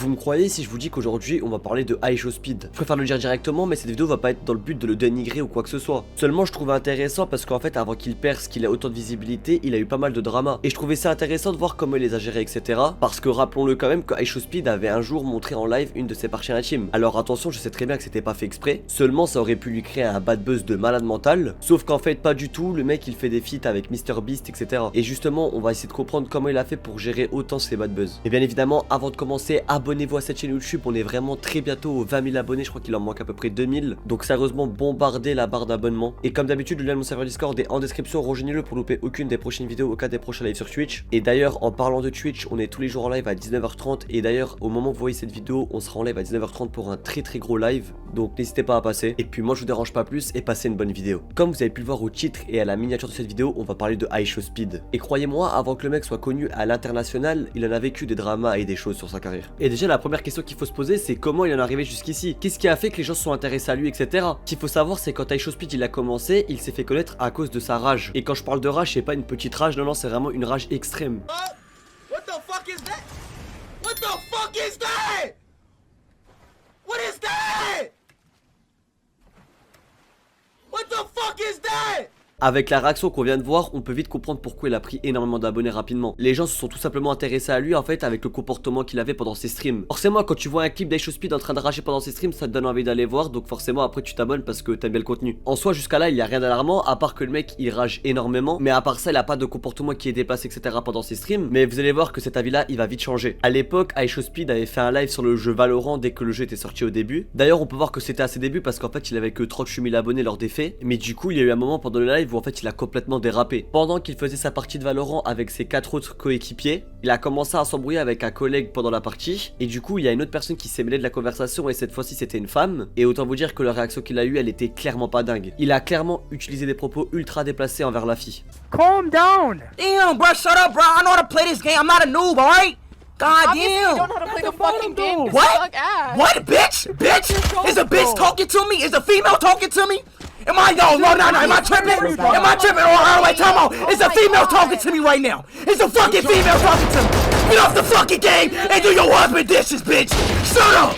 Vous me croyez si je vous dis qu'aujourd'hui on va parler de iShowSpeed? Je préfère le dire directement, mais cette vidéo va pas être dans le but de le dénigrer ou quoi que ce soit. Seulement je trouvais intéressant parce qu'en fait avant qu'il perce, qu'il ait autant de visibilité, il a eu pas mal de drama. Et je trouvais ça intéressant de voir comment il les a gérés, etc. Parce que rappelons-le quand même que iShowSpeed avait un jour montré en live une de ses parties intimes. Alors attention, je sais très bien que c'était pas fait exprès, seulement ça aurait pu lui créer un bad buzz de malade mental. Sauf qu'en fait pas du tout, le mec il fait des feats avec MrBeast, etc. Et justement on va essayer de comprendre comment il a fait pour gérer autant ses bad buzz. Et bien évidemment avant de commencer, abonnez-vous à cette chaîne YouTube, on est vraiment très bientôt aux 20 000 abonnés, je crois qu'il en manque à peu près 2000. Donc sérieusement bombardez la barre d'abonnement. Et comme d'habitude le lien de mon serveur Discord est en description, rejoignez-le pour louper aucune des prochaines vidéos au cas des prochains lives sur Twitch. Et d'ailleurs en parlant de Twitch, on est tous les jours en live à 19h30 et d'ailleurs au moment où vous voyez cette vidéo, on sera en live à 19h30 pour un très gros live. Donc n'hésitez pas à passer. Et puis moi je vous dérange pas plus et passez une bonne vidéo. Comme vous avez pu le voir au titre et à la miniature de cette vidéo, on va parler de iShowSpeed. Et croyez-moi, avant que le mec soit connu à l'international, il en a vécu des dramas et des choses sur sa carrière. Et déjà la première question qu'il faut se poser, c'est comment il en est arrivé jusqu'ici. Qu'est-ce qui a fait que les gens se sont intéressés à lui, etc. Ce qu'il faut savoir, c'est quand iShowSpeed il a commencé, il s'est fait connaître à cause de sa rage. Et quand je parle de rage, c'est pas une petite rage, non c'est vraiment une rage extrême. What the fuck is that? What the fuck is that? What is that? What the fuck is that? Avec la réaction qu'on vient de voir, on peut vite comprendre pourquoi il a pris énormément d'abonnés rapidement. Les gens se sont tout simplement intéressés à lui en fait avec le comportement qu'il avait pendant ses streams. Forcément quand tu vois un clip d'iShowSpeed en train de rager pendant ses streams, ça te donne envie d'aller voir, donc forcément après tu t'abonnes parce que t'aimes bien le contenu. En soi jusqu'à là il y a rien d'alarmant à part que le mec il rage énormément, mais à part ça il a pas de comportement qui est déplacé etc pendant ses streams. Mais vous allez voir que cet avis là il va vite changer. À l'époque iShowSpeed avait fait un live sur le jeu Valorant dès que le jeu était sorti au début. D'ailleurs on peut voir que c'était à ses débuts parce qu'en fait il avait que 38 000 abonnés lors des faits. Mais du coup il y a eu un moment pendant le live où en fait il a complètement dérapé. Pendant qu'il faisait sa partie de Valorant avec ses 4 autres coéquipiers, il a commencé à s'embrouiller avec un collègue pendant la partie et du coup il y a une autre personne qui s'est mêlée de la conversation et cette fois-ci c'était une femme et autant vous dire que la réaction qu'il a eue elle était clairement pas dingue. Il a clairement utilisé des propos ultra déplacés envers la fille. Calm down! Damn, bro, shut up, bro. I know how to play this game. I'm not a noob, alright? God Obviously you damn. don't know how to play the fucking game. 'Cause What? you suck ass. What, bitch? Bitch? Is a bitch talking to me? Is a female talking to me? Am I no? Am I tripping? Am I tripping? Oh, wait, time out. Is a female talking to me right now? Is a fucking female talking to me? Get off the fucking game and do your husband dishes, bitch. Shut up.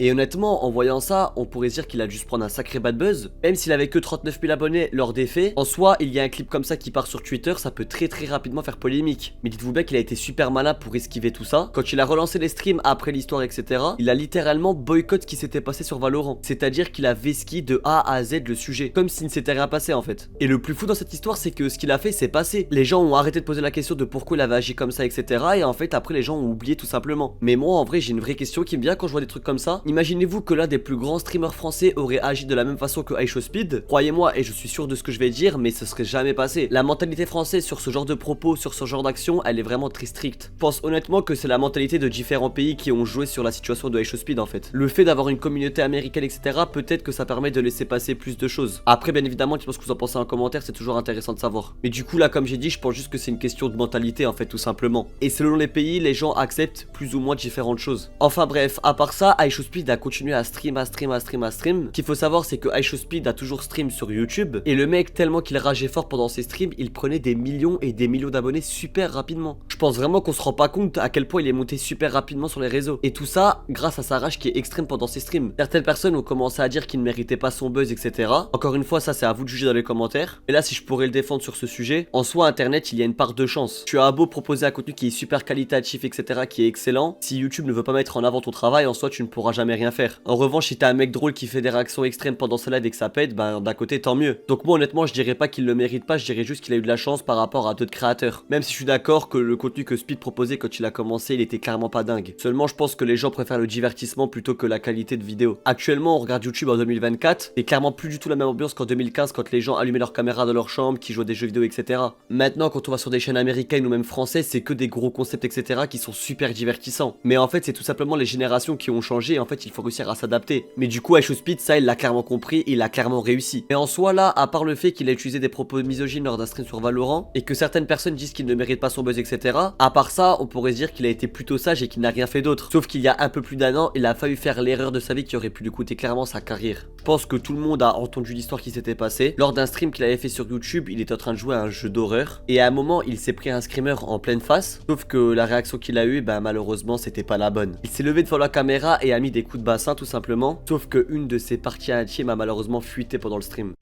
Et honnêtement, en voyant ça, on pourrait se dire qu'il a dû se prendre un sacré bad buzz. Même s'il avait que 39 000 abonnés lors des faits, en soi, il y a un clip comme ça qui part sur Twitter, ça peut très rapidement faire polémique. Mais dites-vous bien qu'il a été super malin pour esquiver tout ça. Quand il a relancé les streams après l'histoire, etc., il a littéralement boycott ce qui s'était passé sur Valorant. C'est-à-dire qu'il a vesqué de A à Z le sujet, comme s'il ne s'était rien passé en fait. Et le plus fou dans cette histoire, c'est que ce qu'il a fait, c'est passé. Les gens ont arrêté de poser la question de pourquoi il avait agi comme ça, etc. Et en fait, après, les gens ont oublié tout simplement. Mais moi, en vrai, j'ai une vraie question qui me vient quand je vois des trucs comme ça. Imaginez-vous que l'un des plus grands streamers français aurait agi de la même façon que iShowSpeed. Croyez-moi, et je suis sûr de ce que je vais dire, mais ce serait jamais passé. La mentalité française sur ce genre de propos, sur ce genre d'action, elle est vraiment très stricte. Je pense honnêtement que c'est la mentalité de différents pays qui ont joué sur la situation de iShowSpeed en fait. Le fait d'avoir une communauté américaine, etc., peut-être que ça permet de laisser passer plus de choses. Après, bien évidemment, dites-moi ce que vous en pensez en commentaire, c'est toujours intéressant de savoir. Mais du coup, là, comme j'ai dit, je pense juste que c'est une question de mentalité en fait, tout simplement. Et selon les pays, les gens acceptent plus ou moins différentes choses. Enfin bref, à part ça, iShowSpeed a continué à stream. Qu'il faut savoir, c'est que iShowSpeed a toujours stream sur YouTube. Et le mec, tellement qu'il rageait fort pendant ses streams, il prenait des millions et des millions d'abonnés super rapidement. Je pense vraiment qu'on se rend pas compte à quel point il est monté super rapidement sur les réseaux. Et tout ça, grâce à sa rage qui est extrême pendant ses streams. Certaines personnes ont commencé à dire qu'il ne méritait pas son buzz, etc. Encore une fois, ça c'est à vous de juger dans les commentaires. Et là, si je pourrais le défendre sur ce sujet, en soi, Internet, il y a une part de chance. Tu as beau proposer un contenu qui est super qualitatif, etc., qui est excellent. Si YouTube ne veut pas mettre en avant ton travail, en soi, tu ne pourras jamais rien faire. En revanche, si t'as un mec drôle qui fait des réactions extrêmes pendant sa live et que ça pète, ben d'un côté tant mieux. Donc moi honnêtement je dirais pas qu'il le mérite pas, je dirais juste qu'il a eu de la chance par rapport à d'autres créateurs. Même si je suis d'accord que le contenu que Speed proposait quand il a commencé, il était clairement pas dingue. Seulement je pense que les gens préfèrent le divertissement plutôt que la qualité de vidéo. Actuellement on regarde YouTube en 2024, et clairement plus du tout la même ambiance qu'en 2015 quand les gens allumaient leur caméra dans leur chambre, qui jouaient des jeux vidéo, etc. Maintenant quand on va sur des chaînes américaines ou même françaises, c'est que des gros concepts, etc. qui sont super divertissants. Mais en fait c'est tout simplement les générations qui ont changé, en fait fait il faut réussir à s'adapter. Mais du coup iShowSpeed ça il l'a clairement compris, il a clairement réussi. Mais en soi là, à part le fait qu'il a utilisé des propos misogynes lors d'un stream sur Valorant, et que certaines personnes disent qu'il ne mérite pas son buzz etc. À part ça, on pourrait se dire qu'il a été plutôt sage et qu'il n'a rien fait d'autre. Sauf qu'il y a un peu plus d'un an, il a failli faire l'erreur de sa vie qui aurait pu lui coûter clairement sa carrière. Je pense que tout le monde a entendu l'histoire qui s'était passée. Lors d'un stream qu'il avait fait sur YouTube, il était en train de jouer à un jeu d'horreur. Et à un moment, il s'est pris un screamer en pleine face. Sauf que la réaction qu'il a eue, malheureusement, c'était pas la bonne. Il s'est levé devant la caméra et a mis des coups de bassin tout simplement. Sauf que une de ses parties intimes a malheureusement fuité pendant le stream.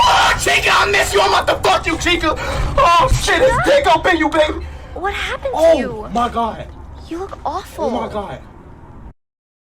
Oh, Chica, I miss you. I'm about to fuck you, Chica. Oh, shit, his dick up in you, baby. What happened to Oh, you? my God. You look awful. Oh, my God.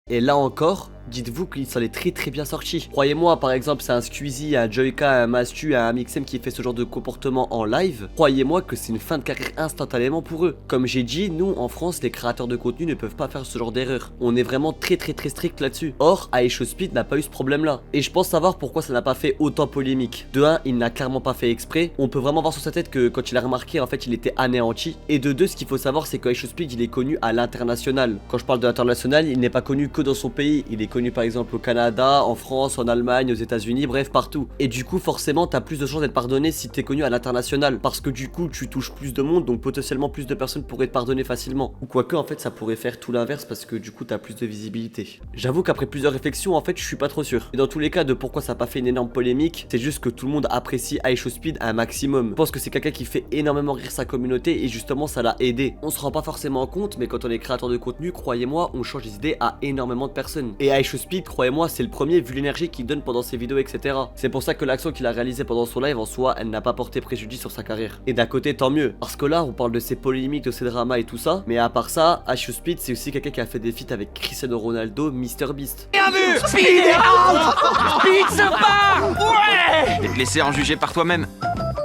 Et là encore, dites-vous qu'il s'en est très bien sorti. Croyez-moi, par exemple, c'est un Squeezie, un Joyka, un Mastu, un Mixem qui fait ce genre de comportement en live. Croyez-moi que c'est une fin de carrière instantanément pour eux. Comme j'ai dit, nous en France, les créateurs de contenu ne peuvent pas faire ce genre d'erreur. On est vraiment très strict là-dessus. Or, iShowSpeed n'a pas eu ce problème-là. Et je pense savoir pourquoi ça n'a pas fait autant polémique. De 1, il n'a clairement pas fait exprès. On peut vraiment voir sur sa tête que quand il a remarqué, en fait, il était anéanti. Et de 2, ce qu'il faut savoir, c'est que iShowSpeed, il est connu à l'international. Quand je parle de l'international, il n'est pas connu que dans son pays. Il est connu par exemple au Canada, en France, en Allemagne, aux États-Unis, bref partout. Et du coup forcément t'as plus de chances d'être pardonné si t'es connu à l'international, parce que du coup tu touches plus de monde, donc potentiellement plus de personnes pourraient te pardonner facilement. Ou quoique en fait ça pourrait faire tout l'inverse parce que du coup t'as plus de visibilité. J'avoue qu'après plusieurs réflexions en fait je suis pas trop sûr. Et dans tous les cas de pourquoi ça a pas fait une énorme polémique, c'est juste que tout le monde apprécie iShowSpeed un maximum. Je pense que c'est quelqu'un qui fait énormément rire sa communauté et justement ça l'a aidé. On se rend pas forcément compte, mais quand on est créateur de contenu, croyez-moi, on change les idées à énormément de personnes. Et iShowSpeed, croyez-moi, c'est le premier vu l'énergie qu'il donne pendant ses vidéos, etc. C'est pour ça que l'action qu'il a réalisée pendant son live en soi, elle n'a pas porté préjudice sur sa carrière. Et d'un côté, tant mieux. Parce que là, on parle de ses polémiques, de ses dramas et tout ça. Mais à part ça, iShowSpeed, c'est aussi quelqu'un qui a fait des feats avec Cristiano Ronaldo, MrBeast. Bien vu. Speed it out. Speed se part! Ouais. Et te laisser en juger par toi-même.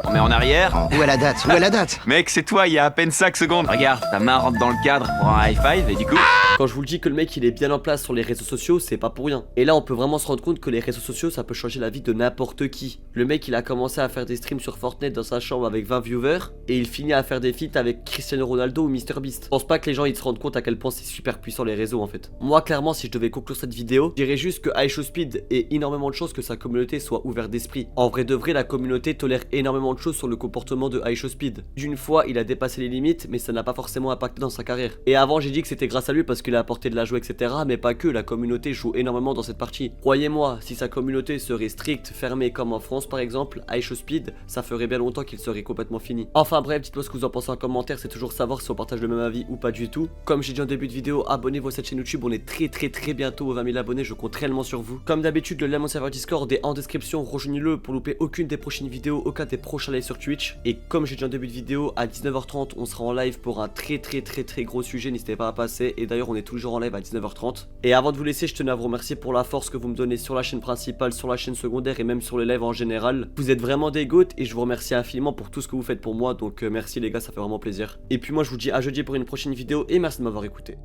On met en arrière. Où est la date? Où est la date? Mec, c'est toi, il y a à peine 5 secondes. Regarde, ta main rentre dans le cadre pour un high five et du coup... Quand je vous le dis que le mec il est bien en place sur les réseaux sociaux, c'est pas pour rien. Et là on peut vraiment se rendre compte que les réseaux sociaux ça peut changer la vie de n'importe qui. Le mec il a commencé à faire des streams sur Fortnite dans sa chambre avec 20 viewers et il finit à faire des feats avec Cristiano Ronaldo ou MrBeast. Je pense pas que les gens ils se rendent compte à quel point c'est super puissant les réseaux en fait. Moi clairement si je devais conclure cette vidéo, je dirais juste que iShowSpeed ait énormément de choses que sa communauté soit ouverte d'esprit. En vrai de vrai la communauté tolère énormément de choses sur le comportement de iShowSpeed. D'une fois il a dépassé les limites mais ça n'a pas forcément impacté dans sa carrière. Et avant j'ai dit que c'était grâce à lui parce qu'il a apporté de la joie etc. Mais pas que, la communauté joue énormément dans cette partie. Croyez-moi, si sa communauté serait stricte, fermée comme en France par exemple, iShowSpeed, ça ferait bien longtemps qu'il serait complètement fini. Enfin bref, dites-moi ce que vous en pensez en commentaire, c'est toujours savoir si on partage le même avis ou pas du tout. Comme j'ai dit en début de vidéo, abonnez-vous à cette chaîne YouTube, on est très bientôt aux 20 000 abonnés, je compte réellement sur vous. Comme d'habitude, le lien à mon serveur Discord est en description, rejoignez-le pour louper aucune des prochaines vidéos, aucun des prochains lives sur Twitch. Et comme j'ai dit en début de vidéo, à 19h30, on sera en live pour un très gros sujet, n'hésitez pas à passer. Et d'ailleurs, on est toujours en live à 19h30. Et avant de vous laisser, je tenais à vous remercier pour la force que vous me donnez sur la chaîne principale, sur la chaîne secondaire et même sur les lives en général. Vous êtes vraiment des goats et je vous remercie infiniment pour tout ce que vous faites pour moi, donc merci les gars, ça fait vraiment plaisir. Et puis moi je vous dis à jeudi pour une prochaine vidéo et merci de m'avoir écouté.